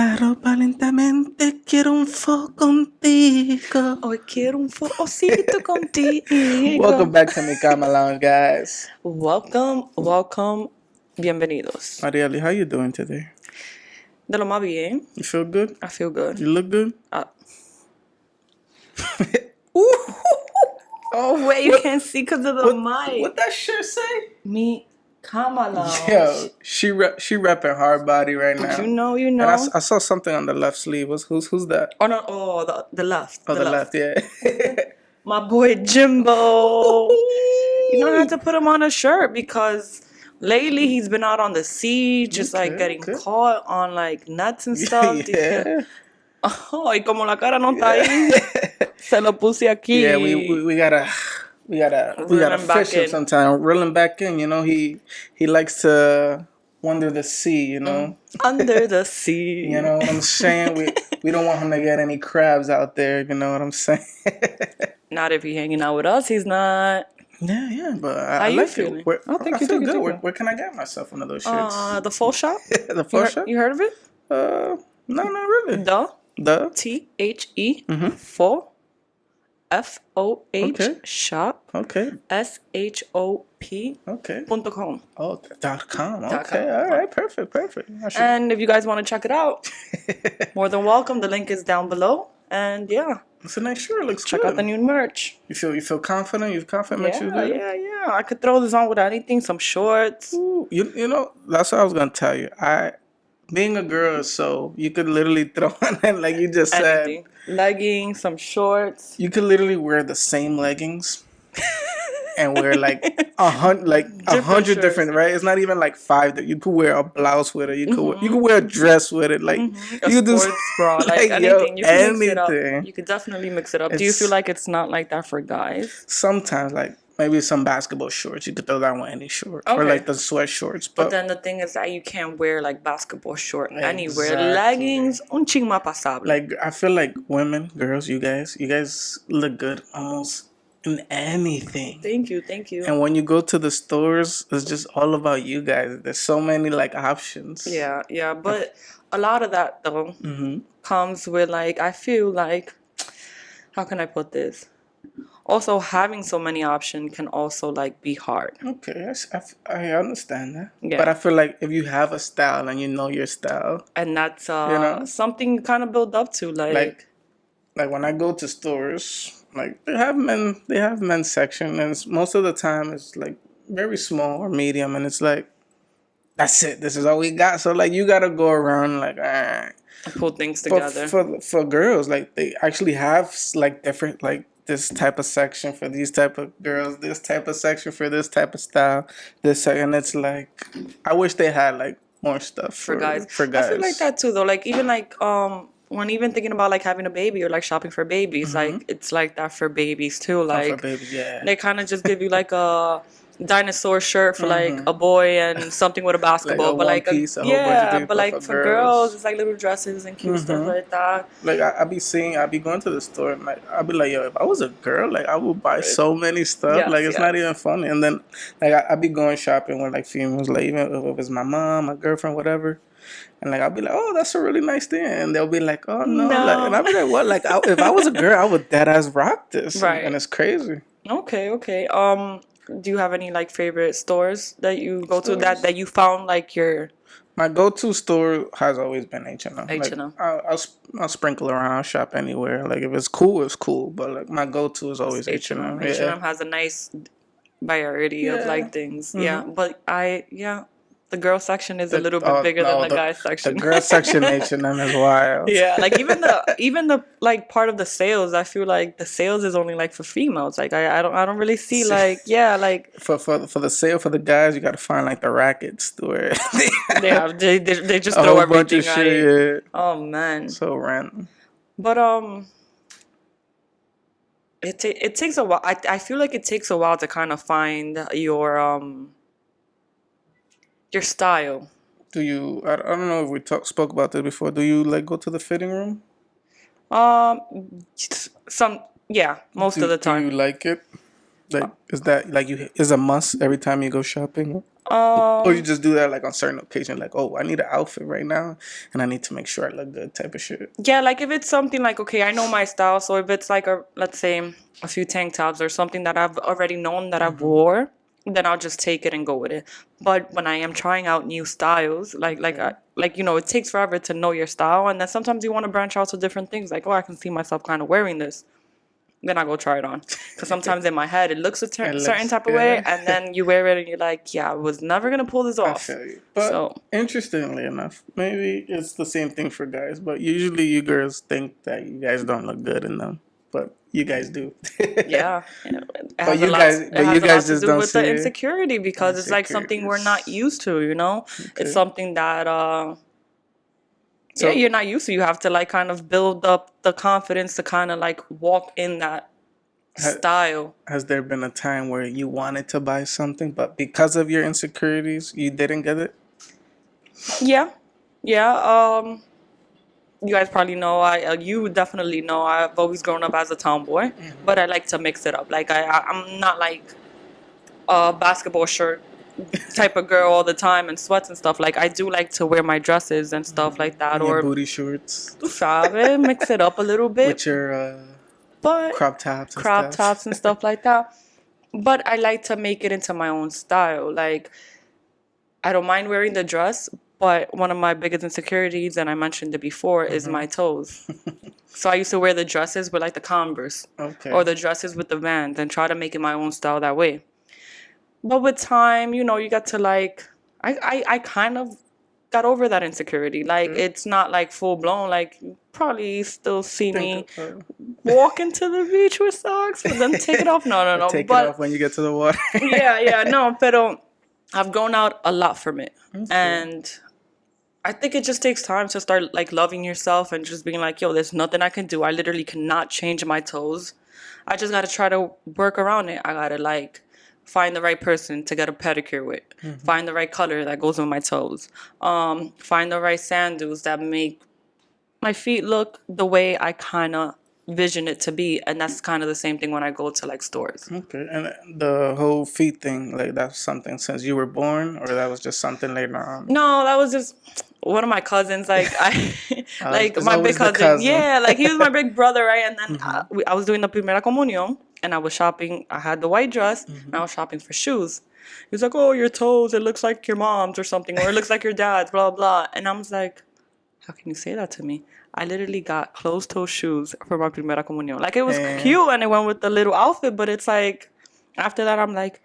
la ropa lentamente, quiero un fo contigo. Hoy quiero un focito contigo. Welcome back to micamalounge, guys. Welcome. Bienvenidos. Marieli, how you doing today? De lo más bien. You feel good? I feel good. You look good? Oh, wait, you can't see because of the mic. What that shirt say? Me, Cama lounge. Yo, she repping hard body right now. You know. And I saw something on the left sleeve. Who's that? Oh, no. Oh, the left. Oh, the left, yeah. My boy Jimbo. You don't have to put him on a shirt because lately he's been out on the sea, just getting caught on like nets and stuff. Yeah. Oh, y como la cara no está ahí, se lo puse aquí. Yeah, we gotta fish him sometime. Reel him back in, you know. He likes to wander the sea, you know. Under the sea. You know what I'm saying? We don't want him to get any crabs out there, you know what I'm saying? Not if he's hanging out with us, he's not. Yeah, but I you like feeling? it. I feel good. Where can I get myself one of those shirts? The full shop. The full shop? You heard of it? No, not really. The THE full FOH shop. Okay. SHOP. Okay. .com. Oh, .com. Okay. All right. Perfect. And if you guys want to check it out, more than welcome. The link is down below. And yeah. It's a nice shirt. It looks Check good. out the new merch. You feel confident? You're confident? Makes you good? Yeah. I could throw this on with anything. Some shorts. Ooh, you know, that's what I was gonna tell you. Being a girl, so you could literally throw on like you just anything. said. Leggings, some shorts. You could literally wear the same leggings and wear like 100 different, right? It's not even like 5 that you could wear a blouse with it. You could wear a dress with it, like a you could do sports bra, like anything. You can mix it up. You could definitely mix it up. Do you feel like it's not like that for guys? Sometimes, like maybe some basketball shorts. You could throw that on any short, or like the sweat shorts. But then the thing is that you can't wear like basketball short anywhere. Leggings, un ching más pasable. Like I feel like women, girls, you guys look good almost in anything. Thank you. And when you go to the stores, it's just all about you guys. There's so many like options. Yeah. But a lot of that though comes with like, I feel like, how can I put this? Also, having so many options can also like be hard. Okay, I understand that. Yeah. But I feel like if you have a style and you know your style, and that's something you kind of build up to, like when I go to stores, like they have men's section, and most of the time it's like very small or medium, and it's like that's it. This is all we got. So like you gotta go around like pull things together. For girls, like they actually have like different like. This type of section for these type of girls, this type of section for this type of style, and it's like I wish they had like more stuff for guys. I feel like that too though. Like even like when even thinking about like having a baby or like shopping for babies, like it's like that for babies too. Like for babies, yeah. They kind of just give you like a dinosaur shirt for like a boy and something with a basketball, like but like for girls it's like little dresses and cute stuff like that. Like I be going to the store and like I'll be like, yo, if I was a girl, like I would buy so many stuff. Like it's not even funny. And then like I be going shopping with like females, like even if it's my mom, my girlfriend, whatever. And like I'll be like, oh, that's a really nice thing, and they'll be like, oh no. Like, and I'll be like, what? Like if I was a girl, I would dead ass rock this, right? And it's crazy. Okay. Do you have any like favorite stores that you go to that you found like your? My go-to store has always been H&M. H&M. I'll sprinkle around, shop anywhere. Like if it's cool, it's cool. But like my go-to is always H&M. H&M has a nice variety of like things. Yeah, but the girl section is a little bit bigger than the guy section. The girl section H&M is wild. Yeah, like even the like part of the sales, I feel like the sales is only like for females. Like I don't really see like like for the sale for the guys, you got to find like the rackets where they just throw everything of shit. Yeah. Oh man, so random. But it takes a while. I feel like it takes a while to kind of find your style. Do you? I don't know if we spoke about this before. Do you like go to the fitting room? Most of the time. Do you like it? Like, is that like is a must every time you go shopping? Or you just do that like on certain occasions, like, oh, I need an outfit right now, and I need to make sure I look good, type of shit. Yeah, like if it's something like, okay, I know my style, so if it's like let's say a few tank tops or something that I've already known that I've wore, then I'll just take it and go with it. But when I am trying out new styles, like you know, it takes forever to know your style, and then sometimes you want to branch out to different things. Like, oh, I can see myself kind of wearing this. Then I go try it on. Because sometimes in my head it looks a certain type of way, and then you wear it and you're like, yeah, I was never gonna pull this off. I feel you. But interestingly enough, maybe it's the same thing for guys, but usually you girls think that you guys don't look good in them, but you guys do. Yeah. But you guys just don't with the insecurity, because it's like something we're not used to, you know? Okay. It's something that so, you're not used to. You have to like kind of build up the confidence to kind of like walk in that style. Has there been a time where you wanted to buy something, but because of your insecurities, you didn't get it? Yeah. You guys probably know, you definitely know, I've always grown up as a tomboy, but I like to mix it up. Like I'm not like a basketball shirt type of girl all the time and sweats and stuff. Like I do like to wear my dresses and stuff like that, and or booty shorts. Tu sabe, mix it up a little bit with your crop tops and stuff like that. But I like to make it into my own style. Like I don't mind wearing the dress, but one of my biggest insecurities, and I mentioned it before, is my toes. So I used to wear the dresses with like the Converse, or the dresses with the Vans, and try to make it my own style that way. But with time, you know, you get to like, I kind of got over that insecurity. Like, it's not like full blown. Like, you probably still see me walk into the beach with socks, but then take it off. No. Take it off when you get to the water. No, pero I've grown out a lot from it. And I think it just takes time to start like loving yourself and just being like, yo, there's nothing I can do. I literally cannot change my toes. I just got to try to work around it. I got to like find the right person to get a pedicure with, find the right color that goes with my toes, find the right sandals that make my feet look the way I kind of vision it to be. And that's kind of the same thing when I go to like stores. Okay. And the whole feet thing, like that's something since you were born, or that was just something later on? No, that was just one of my cousins. Like like my big cousin. Yeah, like he was my big brother, right? And then I was doing the Primera Comunión, and I was shopping. I had the white dress, and I was shopping for shoes. He was like, oh, your toes, it looks like your mom's or something, or it looks like your dad's, blah, blah. And I was like, how can you say that to me? I literally got closed-toe shoes for my Primera Comunión. Like, it was cute, and it went with the little outfit, but it's like, after that, I'm like,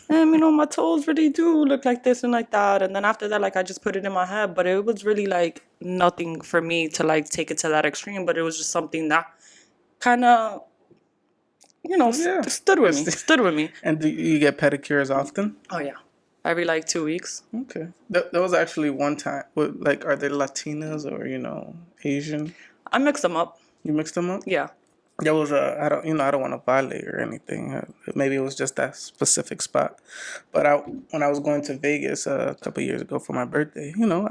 you know, my toes really do look like this and like that. And then after that, like, I just put it in my head, but it was really, like, nothing for me to, like, take it to that extreme, but it was just something that kind of, you know, stood with me. And do you get pedicures often? Oh, yeah. Every, like, 2 weeks. Okay. There was actually one time, like, are they Latinas or, you know, Asian? I mixed them up. You mixed them up? Yeah. There was I don't want to violate or anything. Maybe it was just that specific spot. But when I was going to Vegas a couple years ago for my birthday, you know,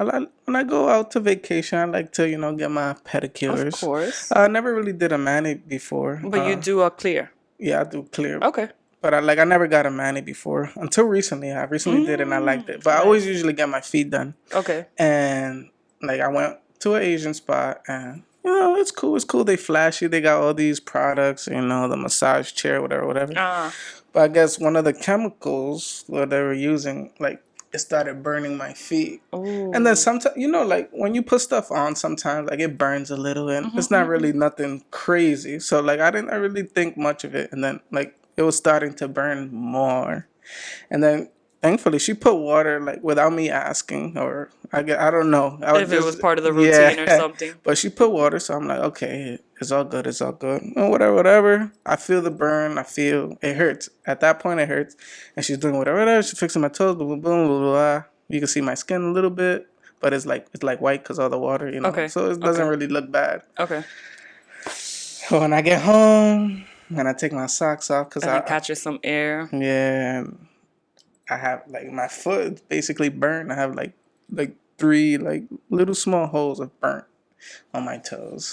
when I go out to vacation, I like to, you know, get my pedicures. Of course. I never really did a mani before. But you do a clear? Yeah, I do clear. Okay. But I never got a mani before until recently. I recently did and I liked it. But I always usually get my feet done. Okay. And like I went to an Asian spot and, you know, it's cool. It's cool. They flashy. They got all these products, you know, the massage chair, whatever. But I guess one of the chemicals that they were using, like, it started burning my feet. Ooh. And then sometimes, you know, like when you put stuff on, sometimes like it burns a little and it's not really nothing crazy. So like I didn't really think much of it. And then like it was starting to burn more. And then thankfully she put water like without me asking, or I don't know. If it was part of the routine or something. But she put water, so I'm like, okay, it's all good. And whatever. I feel the burn. I feel it hurts. At that point, it hurts. And she's doing whatever. She's fixing my toes. Boom, boom, blah, blah, blah. You can see my skin a little bit, but it's like white because all the water, you know. Okay. So it doesn't really look bad. Okay. So when I get home and I take my socks off because I catch some air. Yeah. I have like my foot basically burnt. I have like 3 like little small holes of burnt. on my toes.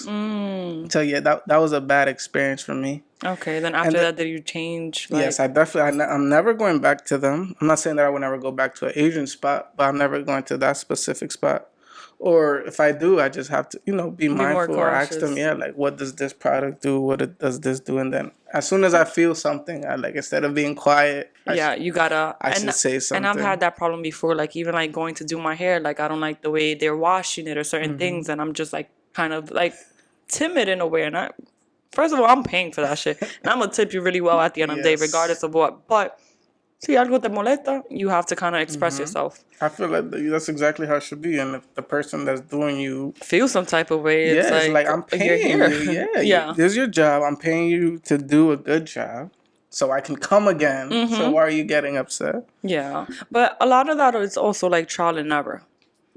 So yeah, that was a bad experience for me. Okay, then after that, did you change? Yes, I'm never going back to them. I'm not saying that I would never go back to an Asian spot, but I'm never going to that specific spot. Or if I do, I just have to, be mindful or ask them, like, what does this product do? Does this do? And then as soon as I feel something, I like, instead of being quiet, you gotta. I should say something. And I've had that problem before, like even like going to do my hair, like I don't like the way they're washing it or certain things, and I'm just like kind of like timid in a way. And first of all, I'm paying for that shit, and I'm gonna tip you really well at the end of the day, regardless of what. But si algo te molesta, you have to kind of express yourself. I feel like that's exactly how it should be. And if the person that's doing you feel some type of way, it's like I'm paying you. Yeah. This is your job. I'm paying you to do a good job so I can come again. So why are you getting upset? Yeah. But a lot of that is also like trial and error.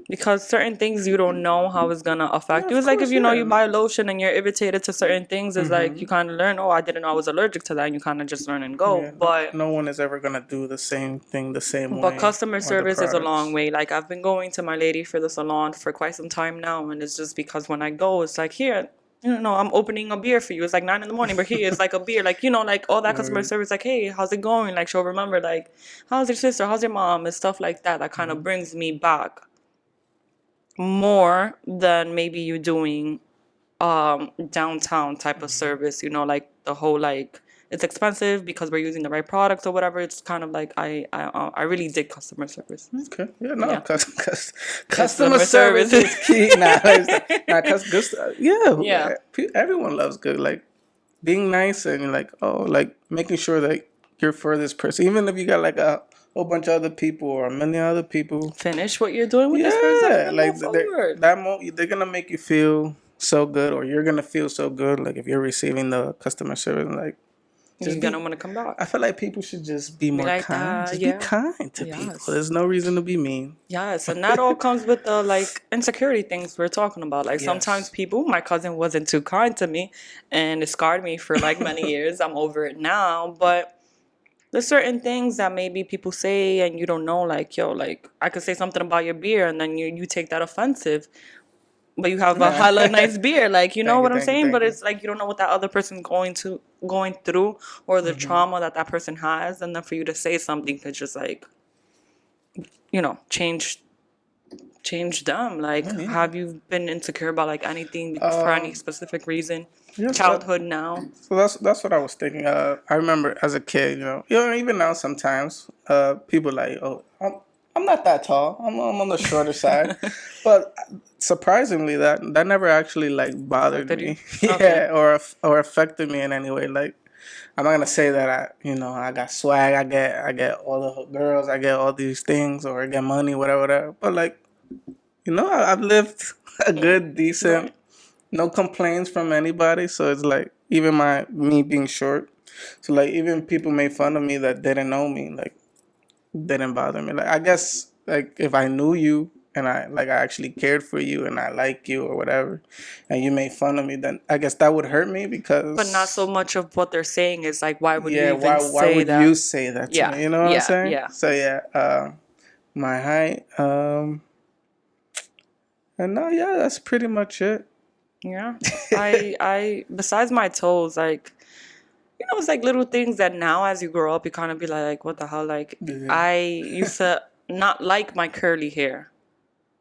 Because certain things you don't know how it's gonna affect you. It's like if you buy lotion and you're irritated to certain things, it's like you kind of learn, I didn't know I was allergic to that, and you kind of just learn and go. But no one is ever gonna do the same thing the same way. But customer service is a long way. Like I've been going to my lady for the salon for quite some time now, and it's just because when I go, it's like here. I'm opening a beer for you. It's like 9 a.m, but here it's like a beer. Like, like all that customer service, like, hey, how's it going? Like, she'll remember, like, how's your sister? How's your mom? And stuff like that. That kind of brings me back more than maybe you doing downtown type of service, like the whole like it's expensive because we're using the right products or whatever. It's kind of like I really dig customer service. Okay, customer service is key. Everyone loves good, like being nice and like making sure that you're for this person, even if you got like a whole bunch of other people or a million other people. Finish what you're doing with this person. Like they're gonna make you feel so good, or you're gonna feel so good. Like if you're receiving the customer service, like you're gonna want to come back. I feel like people should just be more kind. Be kind to people. There's no reason to be mean. Yes, and that all comes with the like insecurity things we're talking about. Like sometimes people, my cousin wasn't too kind to me, and it scarred me for like many years. I'm over it now, but there's certain things that maybe people say and you don't know, like, like I could say something about your beer and then you take that offensive, but you have a hella nice beer, like, you know what I'm saying? But it's like you don't know what that other person's going through or the trauma that person has, and then for you to say something could just like, change them. Like, have you been insecure about like anything for any specific reason? Childhood now. So that's what I was thinking. I remember as a kid, even now sometimes, people like, I'm not that tall. I'm on the shorter side, but surprisingly, that never actually like bothered me. Or affected me in any way. Like, I'm not gonna say that I got swag. I get all the girls. I get all these things, or I get money, whatever. But like, I've lived a good, decent. No complaints from anybody, so it's like even me being short, so like even people made fun of me that didn't know me, like didn't bother me. Like I guess like if I knew you and I actually cared for you and I like you or whatever, and you made fun of me, then I guess that would hurt me because. But not so much of what they're saying is like why would you even why say would that? you say that to me? You know what I'm saying? Yeah. So my height, and no, that's pretty much it. Yeah, I besides my toes, like, it's like little things that now as you grow up, you kind of be like, what the hell? Like, I used to not like my curly hair.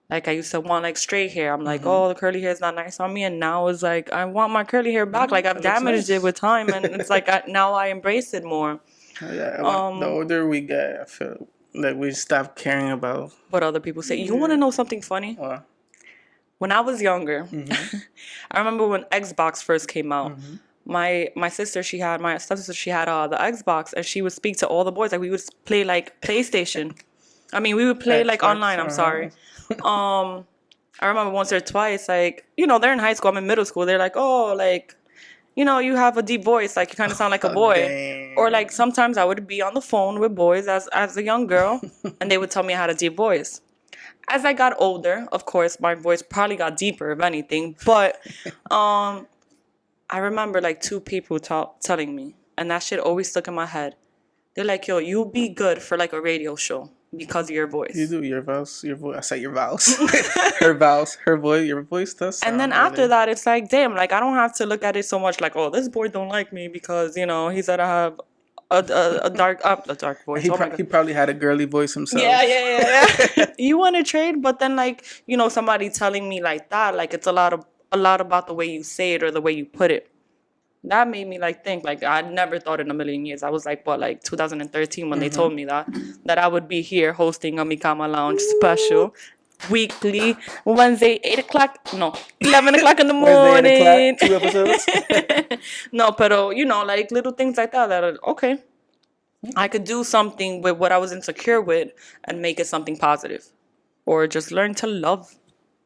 Like, I used to want like straight hair. I'm like, the curly hair is not nice on me. And now it's like, I want my curly hair back. Like, I've damaged it with time. And it's like, now I embrace it more. The older we get, I feel like we stop caring about what other people say. You want to know something funny? What? When I was younger, I remember when Xbox first came out. My stepsister, she had the Xbox, and she would speak to all the boys. Like, we would play like PlayStation. I mean, we would play like online. I'm sorry. I remember once or twice, like, they're in high school. I'm in middle school. They're like, oh, like, you have a deep voice. Like, you kind of sound like a boy. Dang. Or like sometimes I would be on the phone with boys as a young girl, and they would tell me I had a deep voice. As I got older, of course, my voice probably got deeper, if anything. But I remember like 2 people telling me, and that shit always stuck in my head. They're like, yo, you'll be good for like a radio show. because of your voice. You do your voice. I say your voice. Her voice. Her voice. Your voice does sound. And then after that, it's like, damn, like I don't have to look at it so much like, oh, this boy don't like me because he said I have a dark voice. He probably had a girly voice himself. Yeah. You want to trade, but then like somebody telling me like that, like it's a lot about the way you say it or the way you put it. That made me like think like I never thought in a million years. I was like, what, like 2013 when they told me that I would be here hosting a micamalounge special weekly Wednesday 11 o'clock in the morning. 2 episodes. No, pero like little things like that are okay. I could do something with what I was insecure with and make it something positive, or just learn to love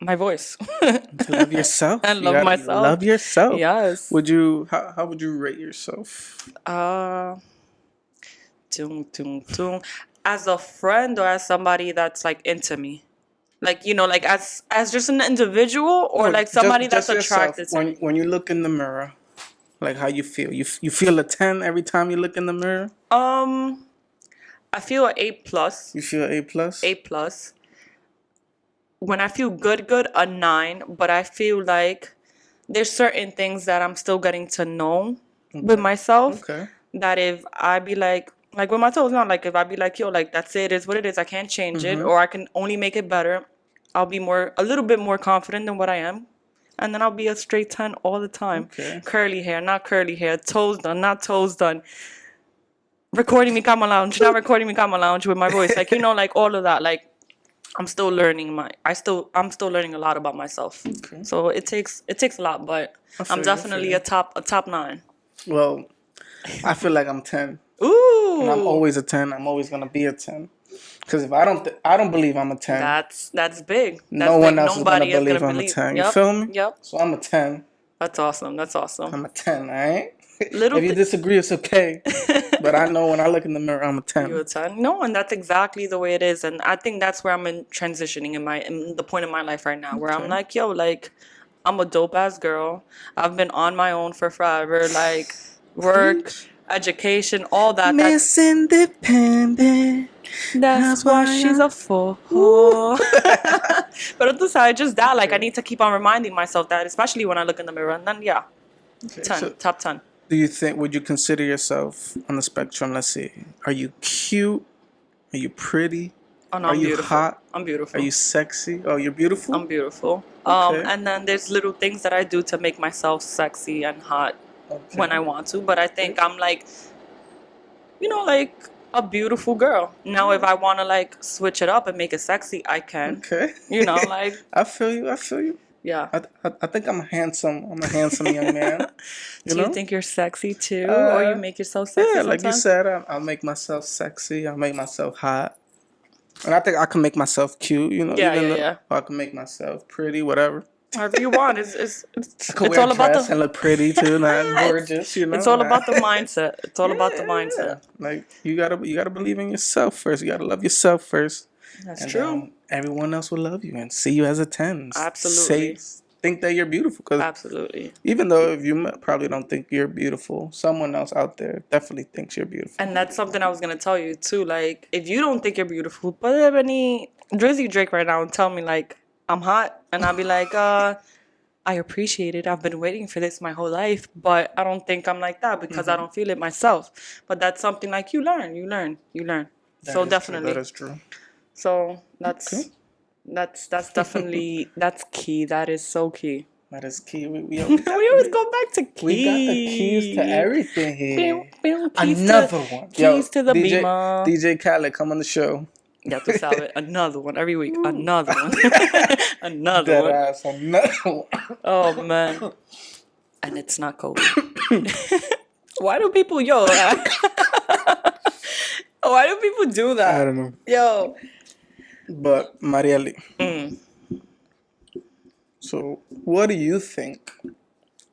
my voice. To love yourself. And love myself. Love yourself. Yes. How would you rate yourself? As a friend or as somebody that's like into me? Like, like as just an individual or like somebody that's attracted to me? When you look in the mirror, like how you feel? You feel a 10 every time you look in the mirror? I feel an A+. You feel A+? A+. When I feel good, a 9. But I feel like there's certain things that I'm still getting to know with myself. Okay. That if I be like with my toes now, like if I be like, yo, like that's it, is what it is. I can't change it, or I can only make it better. I'll be a little bit more confident than what I am. And then I'll be a straight 10 all the time. Okay. Curly hair, not curly hair. Toes done, not toes done. Recording me Cama Lounge, not recording me Cama Lounge with my voice. Like, like all of that. Like, I'm still learning I'm still learning a lot about myself. Okay. So it takes a lot, but I'm definitely a top 9. Well, I feel like I'm 10. Ooh. And I'm always a 10. I'm always gonna be a 10. Because if I don't believe I'm a 10. That's big. No one else is gonna believe I'm a 10. You feel me? Yep. So I'm a 10. That's awesome. I'm a 10, alright? If Little you disagree, it's okay. But I know when I look in the mirror, I'm a 10. You're a 10. No, and that's exactly the way it is. And I think that's where I'm transitioning in the point of my life right now, where I'm like, yo, like, I'm a dope ass girl. I've been on my own for forever. Like, work, education, all that. Miss Independent. That's why she's a 4. But aside just that, like, I need to keep on reminding myself that, especially when I look in the mirror. And then, yeah, 10, so top 10. Would you consider yourself on the spectrum? Let's see. Are you cute? Are you pretty? Oh, no, Are I'm you beautiful. hot? I'm beautiful. Are you sexy? Oh, you're beautiful? I'm beautiful. Okay. And then there's little things that I do to make myself sexy and hot when I want to. But I think I'm like, like a beautiful girl. Now, if I want to like switch it up and make it sexy, I can. Okay. Like. I feel you. Yeah. I think I'm handsome. I'm a handsome young man. Do you think you're sexy too? Or you make yourself sexy sometimes? Like you said, I'll make myself sexy. I'll make myself hot. And I think I can make myself cute, Yeah. I can make myself pretty, whatever. However you want. It's all about and look pretty too, not gorgeous, It's all about the mindset. It's all about the mindset. Like you gotta believe in yourself first. You gotta love yourself first. That's true. Everyone else will love you and see you as a 10. Absolutely. Think that you're beautiful. Cause absolutely. Even though if you probably don't think you're beautiful, someone else out there definitely thinks you're beautiful. And that's something I was gonna tell you too. Like, if you don't think you're beautiful, put up any Drizzy Drake right now and tell me like I'm hot, and I'll be like, I appreciate it. I've been waiting for this my whole life, but I don't think I'm like that because I don't feel it myself. But that's something like you learn. So definitely. That is true. So that's definitely that's key. That is so key. That is key. We always go back to key. We got the keys to everything here. Another one. Keys to the Beamer. DJ Khaled, come on the show. Ya tú sabes, another one every week. Another one. Another Dead one. Ass, another one. Oh man. And it's not COVID. Why do people why do people do that? I don't know. Yo. But Marieli. So what do you think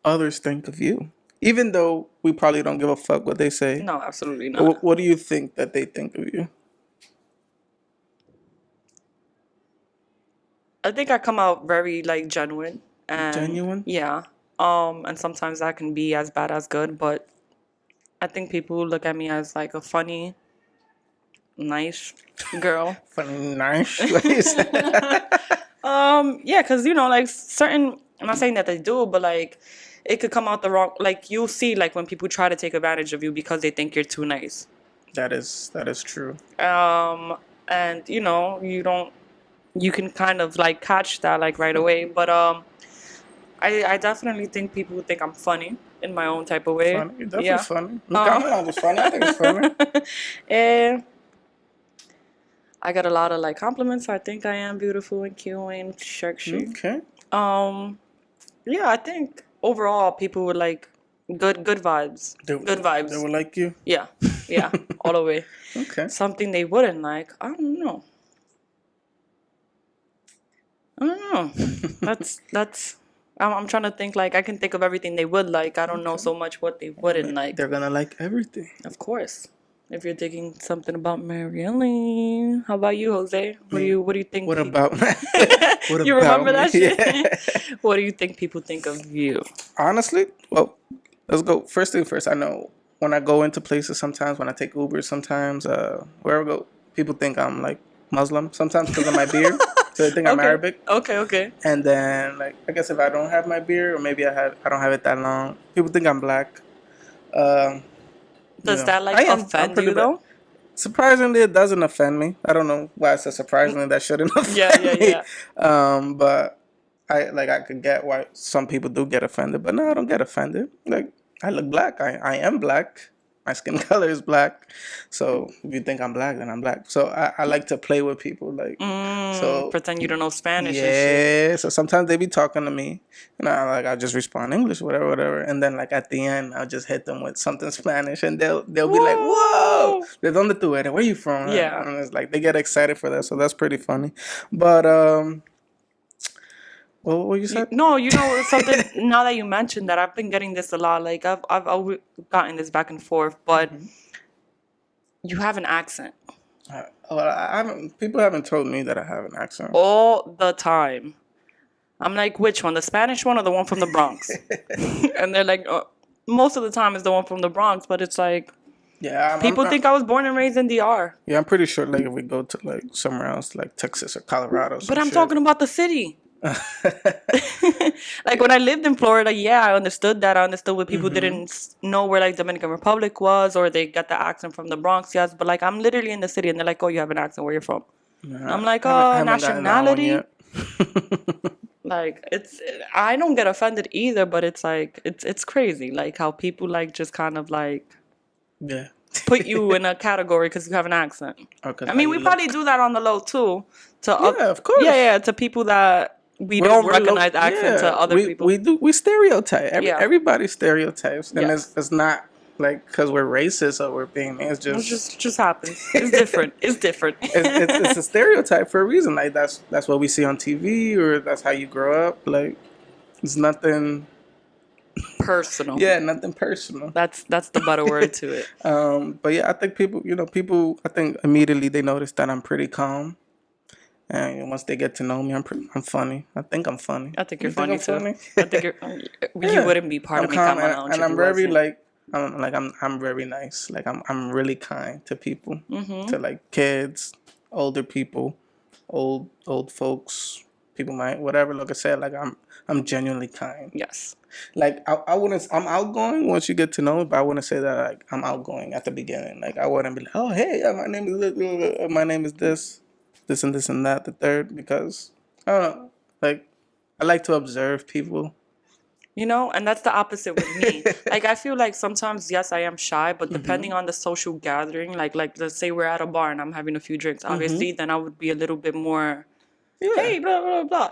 others think of you? Even though we probably don't give a fuck what they say. No, absolutely not. What do you think that they think of you? I think I come out very like genuine. Genuine? Yeah. And sometimes that can be as bad as good, but I think people look at me as like a funny, nice girl. Funny, nice. What you say? Yeah, because, you know, like, certain, I'm not saying that they do, but, like, it could come out the wrong, like, you'll see, like, when people try to take advantage of you because they think you're too nice. That is true. And, you know, you can kind of, like, catch that, like, right away, but, I definitely think people think I'm funny in my own type of way. Funny. You're definitely funny. Cama is funny. I think it's funny. And I got a lot of like compliments. I think I am beautiful and cute and sexy. Okay. Yeah, I think overall people would like good vibes. Good vibes. They would like you? Yeah. All the way. Okay. Something they wouldn't like, I don't know. That's I'm trying to think, like, I can think of everything they would like. I don't know so much what they wouldn't like. They're gonna like everything. Of course. If you're thinking something about Marielle. How about you, Jose? What do you think? What about you remember that shit? Yeah. What do you think people think of you? Honestly, well, let's go. First thing first, I know when I go into places sometimes, when I take Uber sometimes, wherever I go, people think I'm like Muslim sometimes because of my beard. So they think I'm Arabic. Okay. And then, like, I guess if I don't have my beard, or maybe I don't have it that long, people think I'm black. Does that like offend you though? Surprisingly, it doesn't offend me. I don't know why I said surprisingly. That shouldn't offend me. Yeah. But I could get why some people do get offended, but no, I don't get offended. Like, I look black. I am black. My skin color is black. So if you think I'm black, then I'm black. So I like to play with people, like, so pretend you don't know Spanish. Yeah. And shit. So sometimes they be talking to me, and I just respond English, whatever. And then like at the end, I'll just hit them with something Spanish, and they'll be like, "Whoa, ¿de dónde tú eres? Where you from?" Yeah. And it's like they get excited for that. So that's pretty funny. But what you said? No, you know something. Now that you mentioned that, I've been getting this a lot. Like I've always gotten this back and forth, but you have an accent. People haven't told me that I have an accent all the time. I'm like, which one? The Spanish one or the one from the Bronx? And they're like, most of the time it's the one from the Bronx, but it's like, yeah, people think I was born and raised in DR. Yeah, I'm pretty sure. Like if we go to like somewhere else, like Texas or Colorado, but I'm talking about the city. Like when I lived in Florida, yeah, I understood that. I understood what people didn't know where like Dominican Republic was, or they got the accent from the Bronx. Yes, but like I'm literally in the city, and they're like, "Oh, you have an accent. Where you're from?" I'm like, "Oh, nationality." Like I don't get offended either, but it's like it's crazy, like how people like just kind of like put you in a category because you have an accent. I mean, we probably do that on the low too. Of course. Yeah, to people that. We don't recognize accent to other people. We stereotype. Everybody stereotypes, and it's not like because we're racist or we're being. It's just happens. It's different. It's a stereotype for a reason. Like that's what we see on TV, or that's how you grow up. Like it's nothing personal. Yeah, nothing personal. That's the better word to it. But yeah, I think people. I think immediately they notice that I'm pretty calm. And once they get to know me, I'm funny. I think I'm funny. I think you're funny too. I think you wouldn't be part of micamalounge. And I'm very I'm very nice. Like I'm really kind to people, to like kids, older people, old folks, people whatever. Like I said, like I'm genuinely kind. Yes. Like I wouldn't. I'm outgoing once you get to know me, but I wouldn't say that like I'm outgoing at the beginning. Like I wouldn't be like, oh hey, my name is this and this and that, the third, because I don't know, like I like to observe people. You know, and that's the opposite with me. Like I feel like sometimes, yes, I am shy, but depending on the social gathering, like let's say we're at a bar and I'm having a few drinks, obviously, then I would be a little bit more, hey, blah, blah, blah.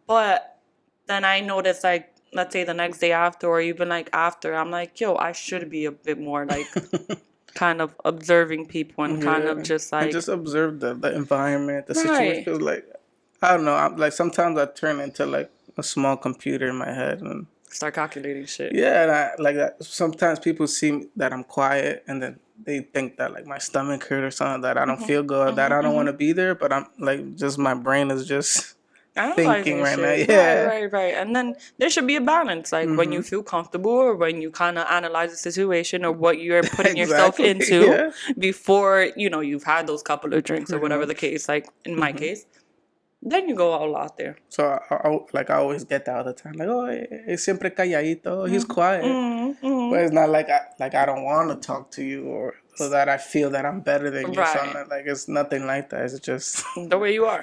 But then I notice, like, let's say the next day after or even like after, I'm like, yo, I should be a bit more like kind of observing people and kind of just like... And just observe the environment, the situation. Because like, I don't know, like sometimes I turn into like a small computer in my head and... Start calculating shit. Yeah, and I like that. Sometimes people see that I'm quiet and then they think that like my stomach hurt or something, that I don't feel good, that I don't want to be there, but I'm like, just my brain is just analyzing right shit. now. Yeah. Right. And then there should be a balance. Like when you feel comfortable or when you kind of analyze the situation or what you're putting yourself into before, you've had those couple of drinks or whatever the case, like in my case, then you go all out there. So I always get that all the time. Like, oh, es siempre calladito. He's quiet. But it's not like I don't want to talk to you or that I feel that I'm better than you. So like it's nothing like that. It's just the way you are.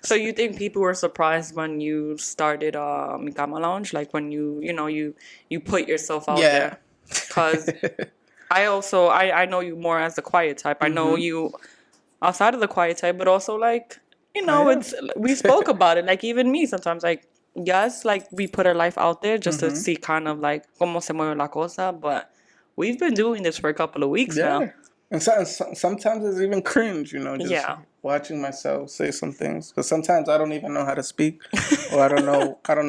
So you think people were surprised when you started micamalounge, like when you put yourself out there? Because I know you more as the quiet type. I know you outside of the quiet type, but also like we spoke about it. Like even me sometimes, like yes, like we put our life out there just to see kind of like cómo se mueve la cosa, but we've been doing this for a couple of weeks now. And sometimes it's even cringe, just watching myself say some things. Because sometimes I don't even know how to speak, or I don't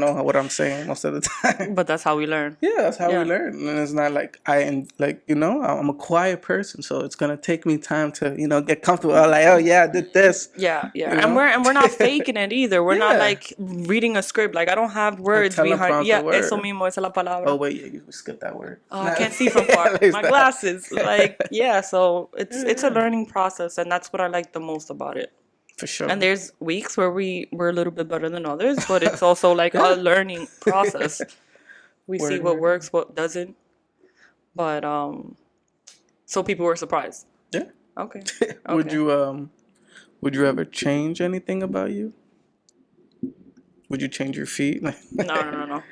know what I'm saying most of the time. But that's how we learn. Yeah, that's how we learn. And it's not like I'm a quiet person, so it's gonna take me time to get comfortable. I'm like, oh yeah, I did this. Yeah. And we're not faking it either. We're not like reading a script. Like I don't have words behind. Yeah, eso mismo, esa la palabra. Oh wait, you skipped that word. Oh, I can't see from far. My glasses. Like so it's a learning process, and that's what I like the most about it. For sure. And there's weeks where we're a little bit better than others, but it's also like a learning process. We see what works, what doesn't. But so people were surprised. Yeah. Okay. Would you ever change anything about you? Would you change your feet? No.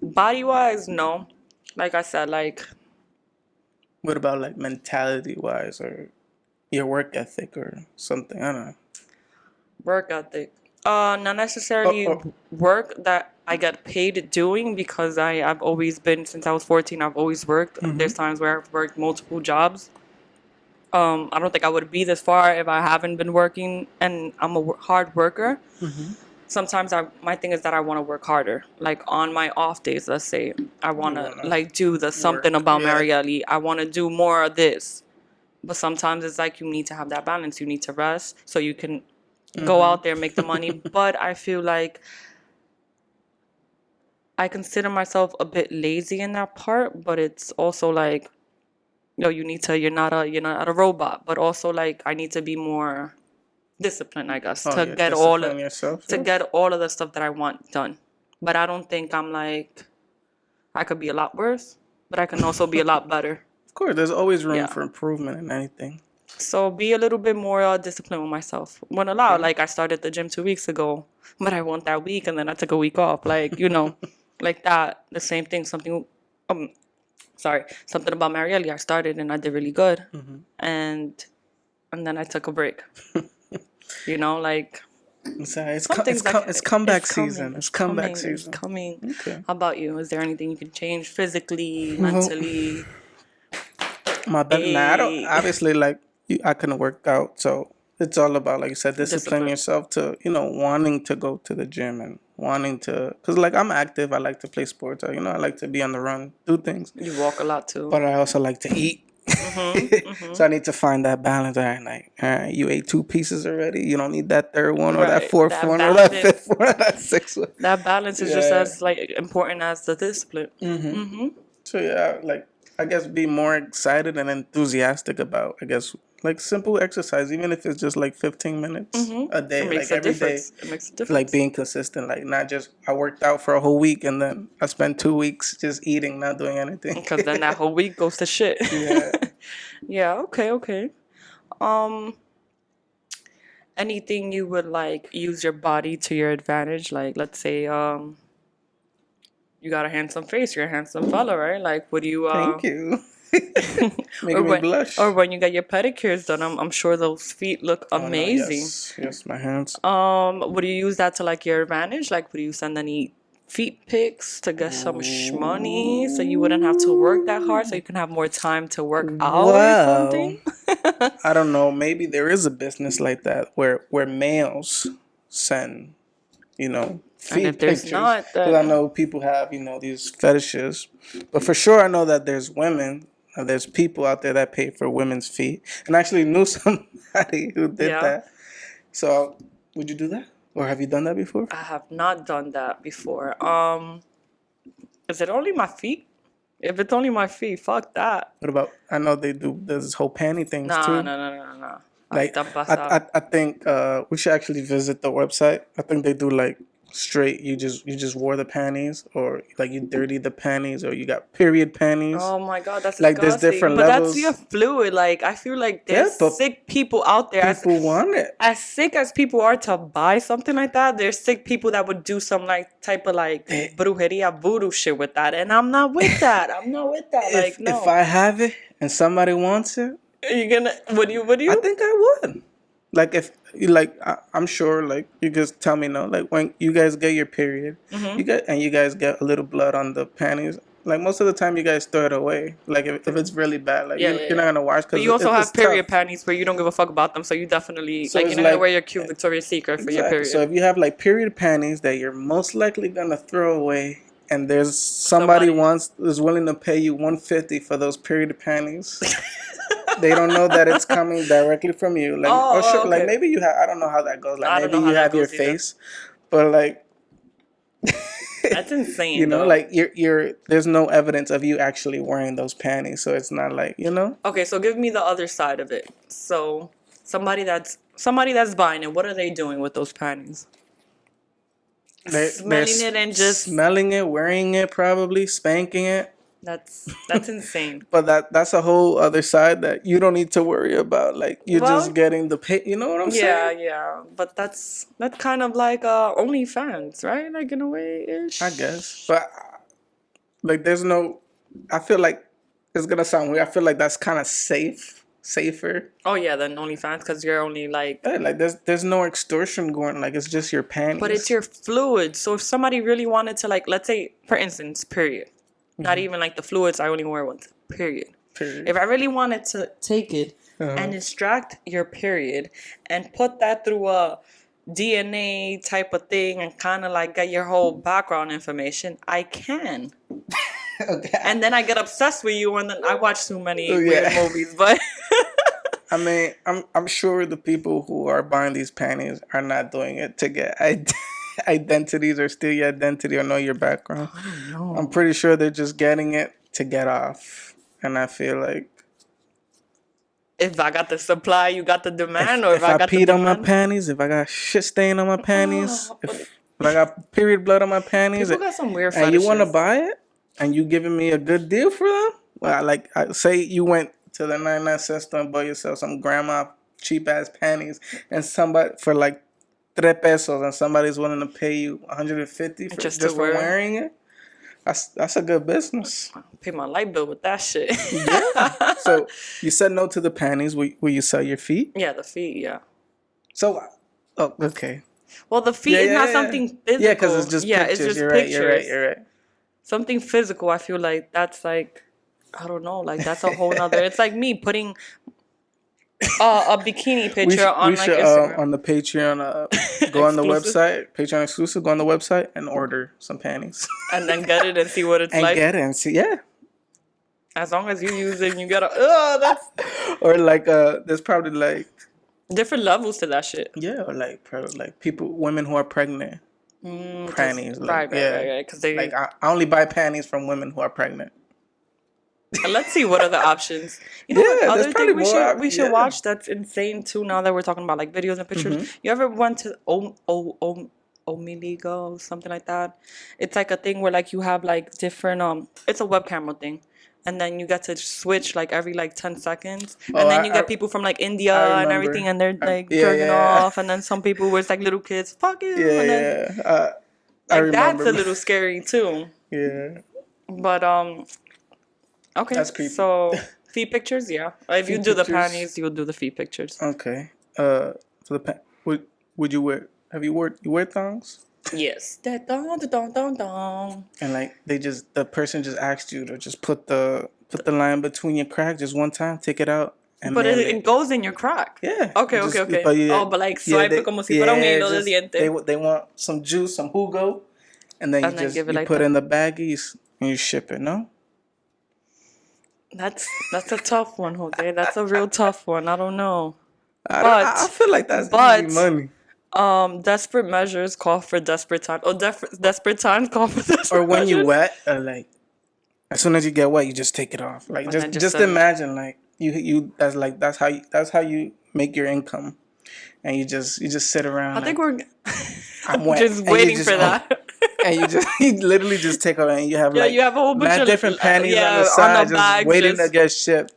Body wise, no. Like I said, like. What about like mentality wise or your work ethic or something? I don't know. Work ethic. Not necessarily work that I get paid doing because I've always been, since I was 14, I've always worked. There's times where I've worked multiple jobs. I don't think I would be this far if I haven't been working, and I'm a hard worker. Sometimes my thing is that I want to work harder. Like on my off days, let's say, I want to like do the something about Marielle. I want to do more of this. But sometimes it's like you need to have that balance. You need to rest so you can go out there, make the money. But I feel like I consider myself a bit lazy in that part. But it's also like, you're not a robot. But also like I need to be more discipline, I guess, to get all of the stuff that I want done. But I don't think I'm like, I could be a lot worse, but I can also be a lot better. Of course, there's always room for improvement in anything. So be a little bit more disciplined with myself. When allowed, like I started the gym 2 weeks ago, but I went that week and then I took a week off. Like, like that, the same thing, something about Marielle. I started and I did really good. And then I took a break. Like it's comeback season. It's comeback season. It's coming. Okay. How about you? Is there anything you can change physically, mentally? My body. I don't. Obviously, like I couldn't work out, so it's all about, like you said, discipline yourself to wanting to go to the gym and wanting to, because like I'm active. I like to play sports. I like to be on the run, do things. You walk a lot too. But I also like to eat. So I need to find that balance. All right, you ate 2 pieces already. You don't need that third one or that fourth one or that fifth one or that sixth one. That balance is just as like important as the discipline. So like I guess be more excited and enthusiastic about, I guess, like simple exercise, even if it's just like 15 minutes a day, like every day. It makes a difference. Like being consistent, like not just I worked out for a whole week and then I spent 2 weeks just eating, not doing anything. Because then that whole week goes to shit. Yeah. Okay. Anything you would like use your body to your advantage? Like, let's say, you got a handsome face. You're a handsome fella, right? Like, would you? Thank you. Making me blush. Or when you get your pedicures done, I'm sure those feet look amazing. Yes, my hands. Would you use that to like your advantage? Like, would you send any feet pics to get some money so you wouldn't have to work that hard, so you can have more time to work out or something? I don't know. Maybe there is a business like that where males send, feet and if there's pictures. not, because I know people have these fetishes, but for sure I know that there's women. There's people out there that pay for women's feet, and I actually knew somebody who did that. So, would you do that? Or have you done that before? I have not done that before. Is it only my feet? If it's only my feet, fuck that. What about? I know they do this whole panty things Nah, too. no. Like I think we should actually visit the website. I think they do like straight. You just wore the panties, or like you dirty the panties, or you got period panties. Oh my god, that's like disgusting. There's different but levels. That's your fluid. Like I feel like there's sick people out there. People want it. As sick as people are to buy something like that, there's sick people that would do some like type of like brujeria voodoo shit with that, and I'm not with that. I'm not with that. Like no. If I have it and somebody wants it, you gonna would you? I think I would. Like if like I'm sure like you just tell me no. Like when you guys get your period, you guys get a little blood on the panties. Like most of the time, you guys throw it away. Like if it's really bad, like you're not gonna wash. But you also have period panties where you don't give a fuck about them, so you definitely you're not gonna wear your cute Victoria's Secret for your period. So if you have like period panties that you're most likely gonna throw away, and there's somebody is willing to pay you $150 for those period panties. They don't know that it's coming directly from you. Like, sure, like maybe you have. I don't know how that goes. Like maybe you have your face, but like. That's insane. You know, like you're. There's no evidence of you actually wearing those panties, so it's not like Okay, so give me the other side of it. So somebody that's buying it, what are they doing with those panties? Smelling it and just smelling it, wearing it, probably spanking it. That's insane. But that's a whole other side that you don't need to worry about. Like you're just getting the pay. You know what I'm saying? Yeah. But that's kind of like OnlyFans, right? Like in a way ish. I guess, but like there's no. I feel like it's gonna sound weird. I feel like that's kind of safer. Oh yeah, than OnlyFans because you're only like. Yeah, like there's no extortion going. Like it's just your panties. But it's your fluid. So if somebody really wanted to like, let's say for instance, period. Not even like the fluids. I only wear once. Period. If I really wanted to take it and extract your period and put that through a DNA type of thing and kind of like get your whole background information, I can. Okay. And then I get obsessed with you, and then I watch too many weird movies. But I mean, I'm sure the people who are buying these panties are not doing it to get identities or steal your identity or know your background. I don't know. I'm pretty sure they're just getting it to get off. And I feel like if I got the supply, you got the demand. Or if I peed on my panties, if I got shit stain on my panties, if I got period blood on my panties, people got some weird and you want to buy it, and you giving me a good deal for them, well, I say you went to the 99-cent store and bought yourself some grandma cheap ass panties, and somebody for like $3 and somebody's willing to pay you $150 just for wearing it. That's a good business. I'll pay my light bill with that shit. Yeah. So you said no to the panties. Will you sell your feet? Yeah, the feet. Yeah. So, okay. Well, the feet is not something physical. Yeah, because it's just pictures. It's just pictures. You're right. Something physical. I feel like that's like, I don't know. Like that's a whole nother. It's like me putting a bikini picture on like Instagram. On the Patreon, go on the website, Patreon exclusive, go on the website and order some panties. And then get it and see what it's like. And get it and see, yeah. As long as you use it and you gotta, that's... Or like, there's probably like... different levels to that shit. Yeah, or like, probably like women who are pregnant. Panties. Like, right. Because they... Like, I only buy panties from women who are pregnant. Let's see what are the options. You know what other thing we should watch that's insane too now that we're talking about like videos and pictures. You ever went to Omiligo or something like that? It's like a thing where like you have like different it's a web camera thing. And then you get to switch like every like 10 seconds. And then you get people from like India and everything and they're like jerking off, and then some people where it's like little kids, fuck you. Like that's a little scary too. Yeah. But okay, that's creepy. So feet pictures, yeah. If you do the panties, you'll do the feet pictures. Okay. For the would you wear? You wear thongs? Yes. That dong. And like the person just asked you to just put the line between your crack just one time, take it out. And but it goes in your crack. Yeah. Okay. But like swipe como si fuera un hilo de diente. They want some juice, some jugo, and then you put it in the baggies and you ship it. No. That's a tough one, Jose. That's a real tough one. I don't know. I feel like that's easy money. Desperate measures call for desperate time. Oh, desperate times call for desperate Or when measures. you wet, like as soon as you get wet, you just take it off. Like just imagine, like that's how you make your income, and you just sit around. I think we're I'm wet. just waiting for that. And you literally just take off, and you have you have a whole bunch of different panties on the side, on the just waiting to get shipped.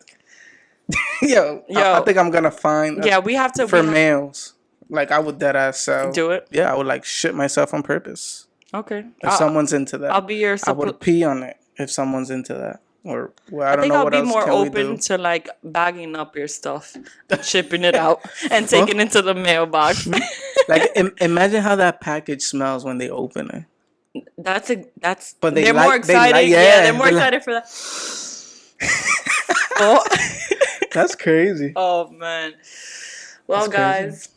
Yo, I think I'm gonna find. We have to for males. Like I would deadass sell. Do it. Yeah, I would like shit myself on purpose. Okay. If someone's into that, I'll be your. I would pee on it if someone's into that. Or I don't know I'll what be else more can we open do. to like bagging up your stuff, shipping it out, and taking it to the mailbox. Like imagine how that package smells when they open it. But they're more excited. They're more excited for that. Oh. That's crazy. Oh man. Well, guys,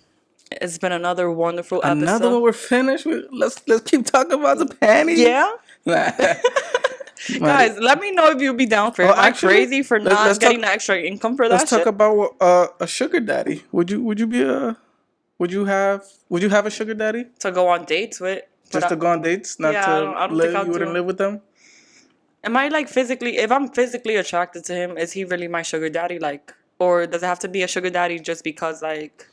it's been another wonderful episode. Another one. We're finished. Let's keep talking about the panties. Yeah. Guys, let me know if you'd be down for it. Am I crazy for not getting the extra income for that? Let's talk about a sugar daddy. Would you have a sugar daddy to go on dates with? Just to go on dates, not to live. You wouldn't live with them. Am I like physically? If I'm physically attracted to him, is he really my sugar daddy? Like, or does it have to be a sugar daddy just because like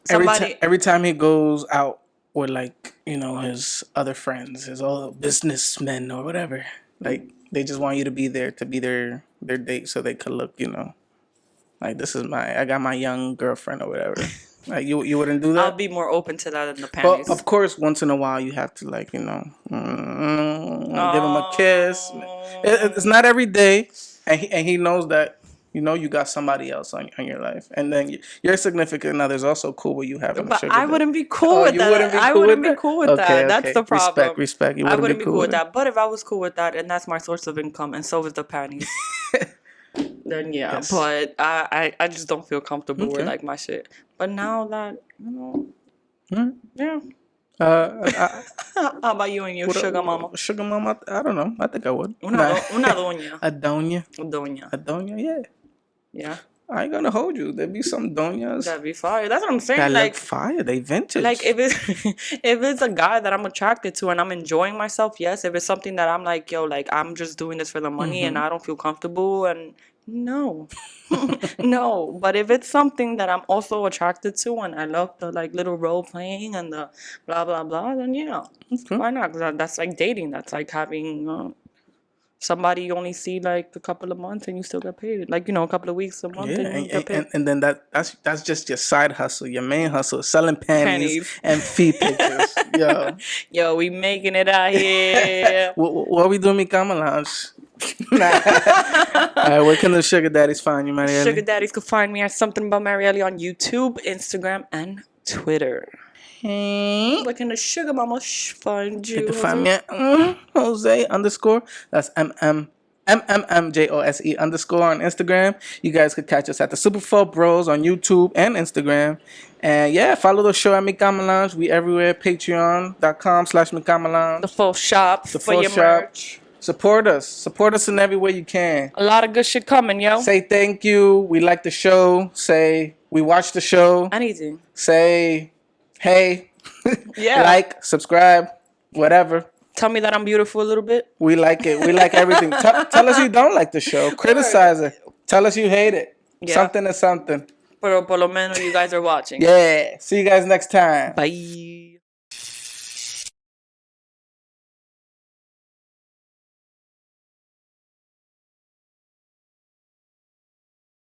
somebody? Every time he goes out with like his other friends, his other businessmen or whatever, like they just want you to be there to be their date so they could look, like I got my young girlfriend or whatever. Like you wouldn't do that. I'll be more open to that in the panties. But of course, once in a while you have to like give him a kiss. It's not every day, and he knows that you got somebody else on your life, and then your significant other's also cool with you having a sugar daddy. I wouldn't be cool with that. I wouldn't be cool with that. That's the problem. Respect. I wouldn't be cool with that. But if I was cool with that, and that's my source of income, and so is the panties. Then yeah, yes. But I just don't feel comfortable with like my shit. But now that yeah. How about you and your sugar mama? Sugar mama, I don't know. I think I would. Una doña. A doña. A doña, yeah. Yeah. I ain't gonna hold you. There'd be some doñas. That'd be fire. That's what I'm saying. That like fire. They vintage. Like if it's a guy that I'm attracted to and I'm enjoying myself, yes. If it's something that I'm like, yo, like I'm just doing this for the money and I don't feel comfortable, and no, no. But if it's something that I'm also attracted to and I love the like little role playing and the blah blah blah, then yeah, why not? That's like dating. That's like having. Somebody you only see like a couple of months and you still get paid. Like, a couple of weeks, a month and you get paid. And then that's just your side hustle. Your main hustle is selling panties. And feet pictures. Yo, we making it out here. What we doing, micamalounge? Alright, where can the sugar daddies find you, Marielle? Sugar daddies can find me at Something About Marielle on YouTube, Instagram, and Twitter. Where can the sugar mama find you? You can find me at Jose _ that's MMMJOSE _ on Instagram. You guys could catch us at the Super4 Bros on YouTube and Instagram. And yeah, follow the show at micamalounge. We everywhere. Patreon.com/micamalounge. The full shop for your merch. Support us in every way you can. A lot of good shit coming, yo. Say thank you. We like the show. Say we watch the show. Anything. Say hey, yeah. Like, subscribe, whatever. Tell me that I'm beautiful a little bit. We like it. We like everything. Tell us you don't like the show. Criticize it. Tell us you hate it. Yeah. Something is something. Pero por lo menos you guys are watching. Yeah. See you guys next time. Bye.